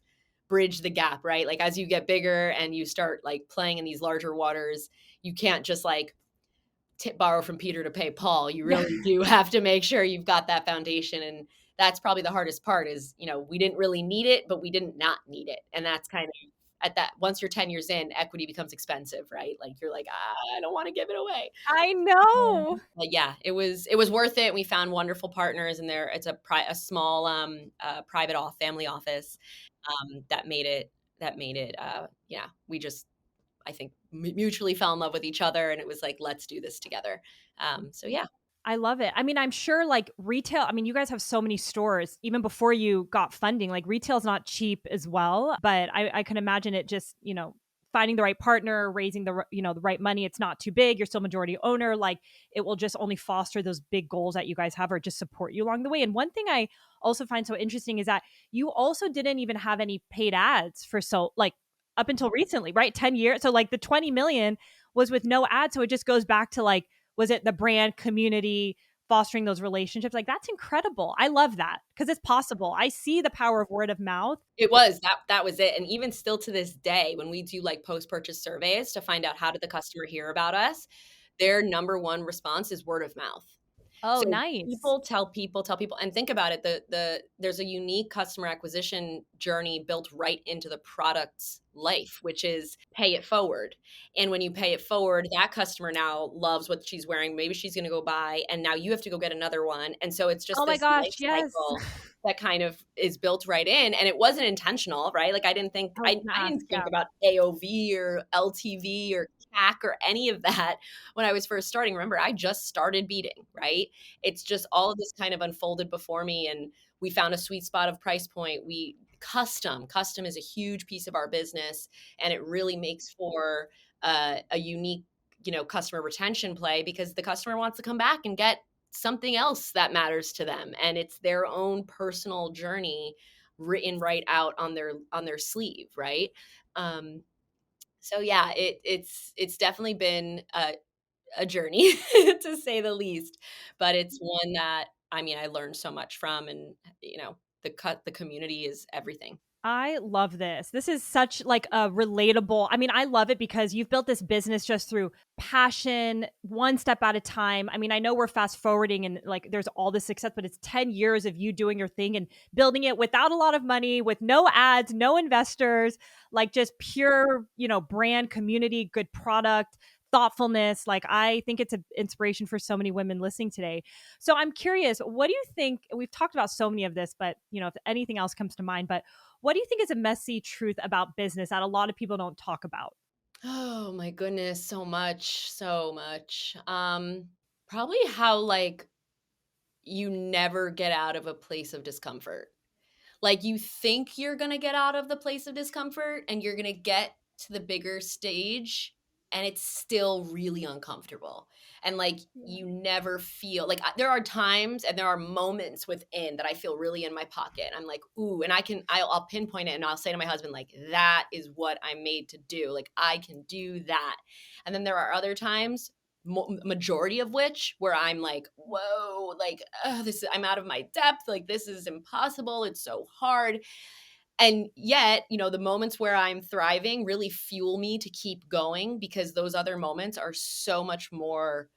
bridge the gap, right? Like, as you get bigger and you start like playing in these larger waters, you can't just like borrow from Peter to pay Paul. You Yeah. really do have to make sure you've got that foundation. And that's probably the hardest part is, we didn't really need it, but we didn't not need it. And that's kind of at that, once you're 10 years in, equity becomes expensive, right? Like, you're like, I don't want to give it away. I know. But yeah, it was worth it. We found wonderful partners, and it's a small private family office that made it. Yeah, we just, I think, mutually fell in love with each other, and it was like, let's do this together. So yeah. I love it. I mean, I'm sure like retail, I mean, you guys have so many stores even before you got funding. Like retail's not cheap as well, but I can imagine it just, finding the right partner, raising the right money. It's not too big. You're still majority owner. Like it will just only foster those big goals that you guys have, or just support you along the way. And one thing I also find so interesting is that you also didn't even have any paid ads for like up until recently, right? 10 years. So like the 20 million was with no ads. So it just goes back to like, was it the brand community fostering those relationships? Like that's incredible. I love that because it's possible. I see the power of word of mouth. It was that was it. And even still to this day, when we do like post-purchase surveys to find out how did the customer hear about us, their number one response is word of mouth. Oh, So nice. people tell people, and think about it, there's a unique customer acquisition journey built right into the product's life, which is pay it forward. And when you pay it forward, that customer now loves what she's wearing. Maybe she's going to go buy, and now you have to go get another one. And so it's just Oh my this gosh, life yes. cycle that kind of is built right in. And it wasn't intentional, right? Like, I didn't think I was I, gonna I ask, didn't think yeah. about AOV or LTV or CAC or any of that when I was first starting. Remember, I just started beading, right? It's just all of this kind of unfolded before me, and we found a sweet spot of price point. We custom is a huge piece of our business, and it really makes for a unique, customer retention play, because the customer wants to come back and get something else that matters to them, and it's their own personal journey written right out on their sleeve, right? um so yeah, it's definitely been a journey to say the least, but it's one that, I mean, I learned so much from. And the community is everything. I love this. This is such like a relatable. I mean, I love it because you've built this business just through passion, one step at a time. I mean, I know we're fast forwarding and like there's all this success, but it's 10 years of you doing your thing and building it without a lot of money, with no ads, no investors, like just pure, brand community, good product, thoughtfulness. Like I think it's an inspiration for so many women listening today. So I'm curious, what do you think? We've talked about so many of this, but if anything else comes to mind, but what do you think is a messy truth about business that a lot of people don't talk about? Oh my goodness, so much, so much. Probably how like you never get out of a place of discomfort. Like you think you're going to get out of the place of discomfort and you're going to get to the bigger stage and it's still really uncomfortable. And like you never feel like there are times and there are moments within that I feel really in my pocket. I'm like, ooh, and I'll pinpoint it and I'll say to my husband, like, that is what I'm made to do. Like I can do that. And then there are other times majority of which where I'm like, whoa, like I'm out of my depth. Like this is impossible. It's so hard. And yet, the moments where I'm thriving really fuel me to keep going because those other moments are so much more,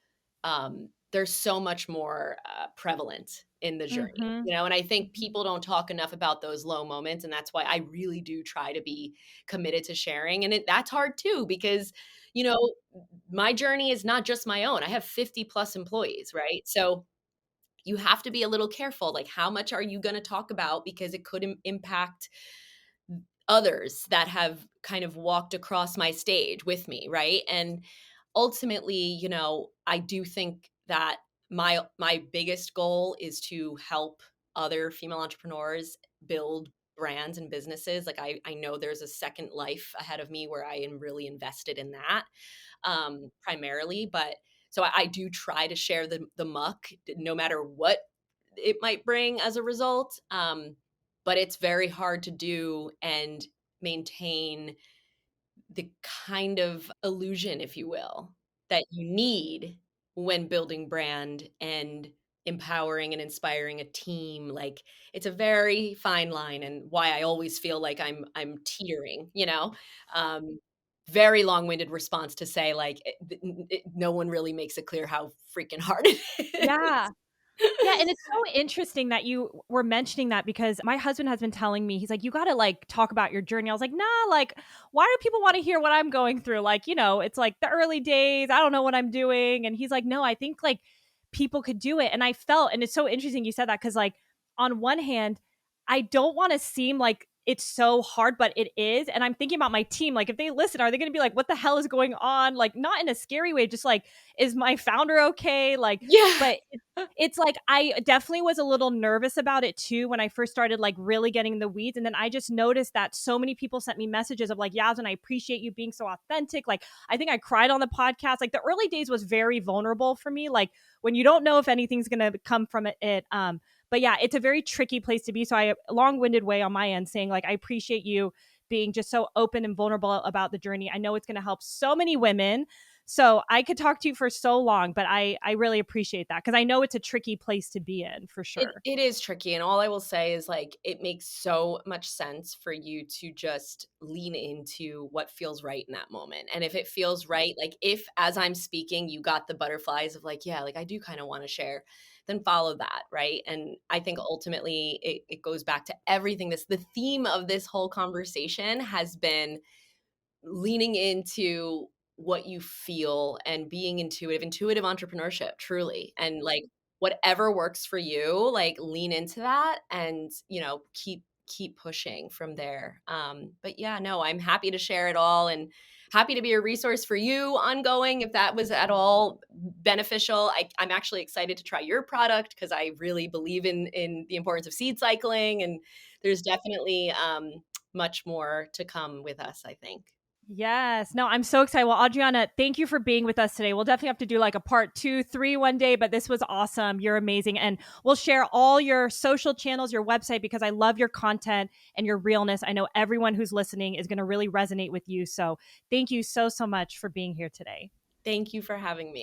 they're so much more prevalent in the journey, Mm-hmm. and I think Mm-hmm. people don't talk enough about those low moments. And that's why I really do try to be committed to sharing. And that's hard too, because, you know, my journey is not just my own. I have 50 plus employees, right? So you have to be a little careful. Like, how much are you going to talk about? Because it could impact others that have kind of walked across my stage with me, right? And ultimately, I do think that my biggest goal is to help other female entrepreneurs build brands and businesses. Like I know there's a second life ahead of me where I am really invested in that, primarily. But so I do try to share the muck, no matter what it might bring as a result. But it's very hard to do and maintain the kind of illusion, if you will, that you need when building brand and empowering and inspiring a team. Like it's a very fine line, and why I always feel like I'm teetering. Um, very long-winded response to say like no one really makes it clear how freaking hard it Yeah. is. Yeah, and it's so interesting that you were mentioning that because my husband has been telling me, he's like, "You gotta, like, talk about your journey." I was like, "Nah, like, why do people wanna hear what I'm going through?" Like, it's like the early days, I don't know what I'm doing, and he's like, "No, I think, like, people could do it," and I felt and it's so interesting you said that because, like, on one hand, I don't wanna seem like it's so hard, but it is, and I'm thinking about my team, like, if they listen, are they gonna be like, "What the hell is going on?" Like, not in a scary way, just like, "Is my founder okay?" Like, Yeah. but it's like I definitely was a little nervous about it too when I first started like really getting in the weeds. And then I just noticed that so many people sent me messages of like, Yasmin, I appreciate you being so authentic. Like, I think I cried on the podcast. Like, the early days was very vulnerable for me. Like, when you don't know if anything's going to come from it. But yeah, it's a very tricky place to be. So I long winded way on my end saying, like, I appreciate you being just so open and vulnerable about the journey. I know it's going to help so many women. So I could talk to you for so long, but I really appreciate that because I know it's a tricky place to be in for It sure. it is tricky, and all I will say is, like, it makes so much sense for you to just lean into what feels right in that moment, and if it feels right, like, if as I'm speaking, you got the butterflies of, like, "Yeah, like, I do kinda wanna share," then follow that, right? And I think ultimately it goes back to everything the theme of this whole conversation has been leaning into what you feel and being intuitive entrepreneurship, truly. And like whatever works for you, like lean into that and, keep pushing from there. But yeah, no, I'm happy to share it all and happy to be a resource for you ongoing if that was at all beneficial. I'm actually excited to try your product because I really believe in the importance of seed cycling, and there's definitely much more to come with us, I think. Yes. No, I'm so excited. Well, Adriana, thank you for being with us today. We'll definitely have to do like a part 2, 3 one day, but this was awesome. You're amazing. And we'll share all your social channels, your website, because I love your content and your realness. I know everyone who's listening is going to really resonate with you. So thank you so, so much for being here today. Thank you for having me.